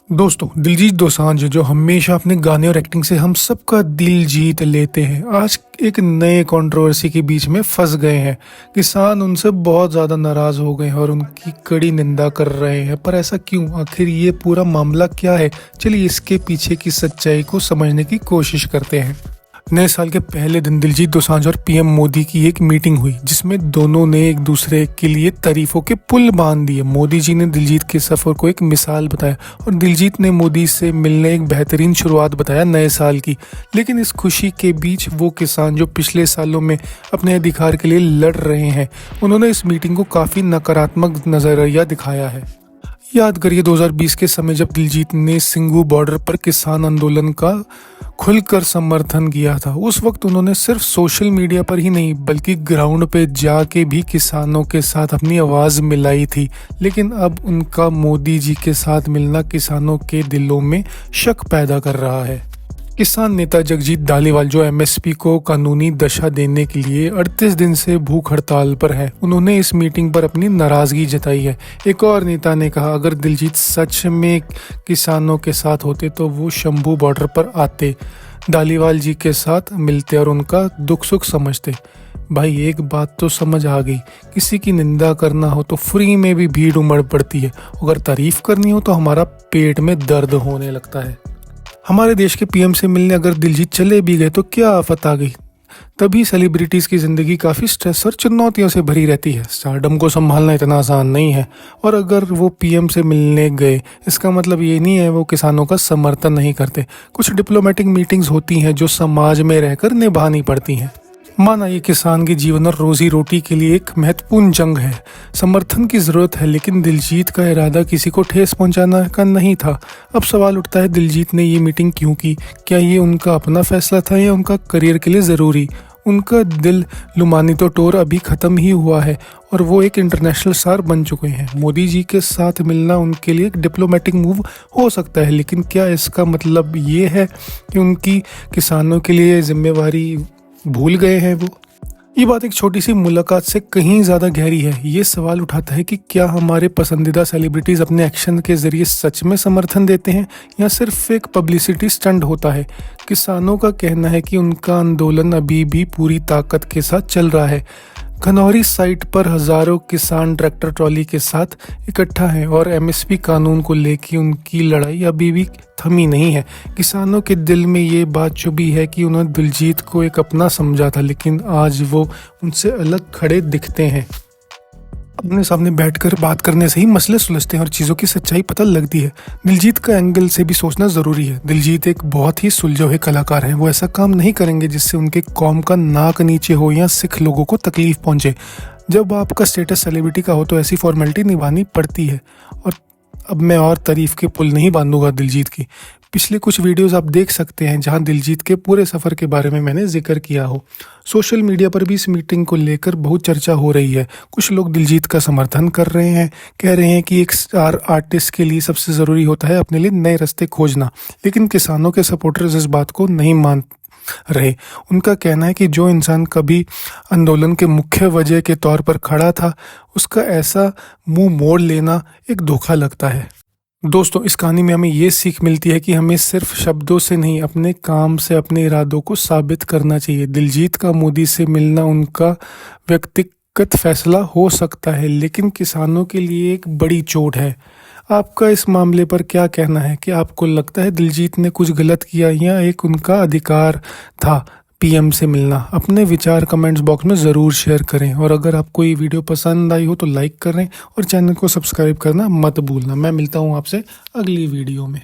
दोस्तों, दिलजीत दोसांझ जो हमेशा अपने गाने और एक्टिंग से हम सबका दिल जीत लेते हैं, आज एक नए कंट्रोवर्सी के बीच में फंस गए हैं। किसान उनसे बहुत ज़्यादा नाराज़ हो गए हैं और उनकी कड़ी निंदा कर रहे हैं। पर ऐसा क्यों? आखिर ये पूरा मामला क्या है? चलिए इसके पीछे की सच्चाई को समझने की कोशिश करते हैं। नए साल के पहले दिन दिलजीत दोसांझ और पीएम मोदी की एक मीटिंग हुई, जिसमें दोनों ने एक दूसरे के लिए तारीफों के पुल बांध दिए। मोदी जी ने दिलजीत के सफर को एक मिसाल बताया और दिलजीत ने मोदी से मिलने एक बेहतरीन शुरुआत बताया नए साल की। लेकिन इस खुशी के बीच वो किसान जो पिछले सालों में अपने अधिकार के लिए लड़ रहे हैं, उन्होंने इस मीटिंग को काफ़ी नकारात्मक नजरिया दिखाया है। याद करिए 2020 के समय जब दिलजीत ने सिंघू बॉर्डर पर किसान आंदोलन का खुलकर समर्थन किया था। उस वक्त उन्होंने सिर्फ सोशल मीडिया पर ही नहीं बल्कि ग्राउंड पे जाके भी किसानों के साथ अपनी आवाज़ मिलाई थी। लेकिन अब उनका मोदी जी के साथ मिलना किसानों के दिलों में शक पैदा कर रहा है। किसान नेता जगजीत धालीवाल जो एमएसपी को कानूनी दशा देने के लिए 38 दिन से भूख हड़ताल पर है, उन्होंने इस मीटिंग पर अपनी नाराजगी जताई है। एक और नेता ने कहा, अगर दिलजीत सच में किसानों के साथ होते तो वो शंभू बॉर्डर पर आते, धालीवाल जी के साथ मिलते और उनका दुख सुख समझते। भाई एक बात तो समझ आ गई, किसी की निंदा करना हो तो फ्री में भी भीड़ उमड़ पड़ती है, अगर तारीफ करनी हो तो हमारा पेट में दर्द होने लगता है। हमारे देश के पीएम से मिलने अगर दिलजीत चले भी गए तो क्या आफत आ गई? तभी सेलिब्रिटीज़ की ज़िंदगी काफ़ी स्ट्रेस और चुनौतियों से भरी रहती है। स्टारडम को संभालना इतना आसान नहीं है। और अगर वो पीएम से मिलने गए, इसका मतलब ये नहीं है वो किसानों का समर्थन नहीं करते। कुछ डिप्लोमेटिक मीटिंग्स होती हैं जो समाज में रहकर निभानी पड़ती हैं। माना ये किसान के जीवन और रोजी रोटी के लिए एक महत्वपूर्ण जंग है, समर्थन की ज़रूरत है, लेकिन दिलजीत का इरादा किसी को ठेस पहुंचाना का नहीं था। अब सवाल उठता है, दिलजीत ने ये मीटिंग क्यों की? क्या ये उनका अपना फैसला था या उनका करियर के लिए ज़रूरी? उनका दिल लुमानी तो टूर अभी ख़त्म ही हुआ है और वो एक इंटरनेशनल स्टार बन चुके हैं। मोदी जी के साथ मिलना उनके लिए एक डिप्लोमेटिक मूव हो सकता है, लेकिन क्या इसका मतलब ये है कि उनकी किसानों के लिए जिम्मेवारी भूल गए हैं वो? ये बात एक छोटी सी मुलाकात से कहीं ज़्यादा गहरी है। ये सवाल उठाता है कि क्या हमारे पसंदीदा सेलिब्रिटीज़ अपने एक्शन के ज़रिए सच में समर्थन देते हैं या सिर्फ एक पब्लिसिटी स्टंट होता है? किसानों का कहना है कि उनका आंदोलन अभी भी पूरी ताकत के साथ चल रहा है। खनौरी साइट पर हजारों किसान ट्रैक्टर ट्रॉली के साथ इकट्ठा हैं और एमएसपी कानून को लेकर उनकी लड़ाई अभी भी थमी नहीं है। किसानों के दिल में ये बात छुपी है कि उन्होंने दिलजीत को एक अपना समझा था, लेकिन आज वो उनसे अलग खड़े दिखते हैं। अपने सामने बैठकर बात करने से ही मसले सुलझते हैं और चीज़ों की सच्चाई पता लगती है। दिलजीत का एंगल से भी सोचना ज़रूरी है। दिलजीत एक बहुत ही सुलझे हुए कलाकार हैं। वो ऐसा काम नहीं करेंगे जिससे उनके कौम का नाक नीचे हो या सिख लोगों को तकलीफ पहुंचे। जब आपका स्टेटस सेलिब्रिटी का हो तो ऐसी फॉर्मेलिटी निभानी पड़ती है। और अब मैं और तारीफ के पुल नहीं बांधूंगा दिलजीत की। पिछले कुछ वीडियोस आप देख सकते हैं जहां दिलजीत के पूरे सफ़र के बारे में मैंने जिक्र किया हो। सोशल मीडिया पर भी इस मीटिंग को लेकर बहुत चर्चा हो रही है। कुछ लोग दिलजीत का समर्थन कर रहे हैं, कह रहे हैं कि एक स्टार आर्टिस्ट के लिए सबसे ज़रूरी होता है अपने लिए नए रास्ते खोजना। लेकिन किसानों के सपोर्टर्स इस बात को नहीं मान रहे। उनका कहना है कि जो इंसान कभी आंदोलन के मुख्य वजह के तौर पर खड़ा था, उसका ऐसा मुंह मोड़ लेना एक धोखा लगता है। दोस्तों, इस कहानी में हमें ये सीख मिलती है कि हमें सिर्फ शब्दों से नहीं, अपने काम से अपने इरादों को साबित करना चाहिए। दिलजीत का मोदी से मिलना उनका व्यक्तिगत फैसला हो सकता है, लेकिन किसानों के लिए एक बड़ी चोट है। आपका इस मामले पर क्या कहना है? कि आपको लगता है दिलजीत ने कुछ गलत किया या एक उनका अधिकार था पीएम से मिलना? अपने विचार कमेंट्स बॉक्स में ज़रूर शेयर करें और अगर आपको ये वीडियो पसंद आई हो तो लाइक करें और चैनल को सब्सक्राइब करना मत भूलना। मैं मिलता हूँ आपसे अगली वीडियो में।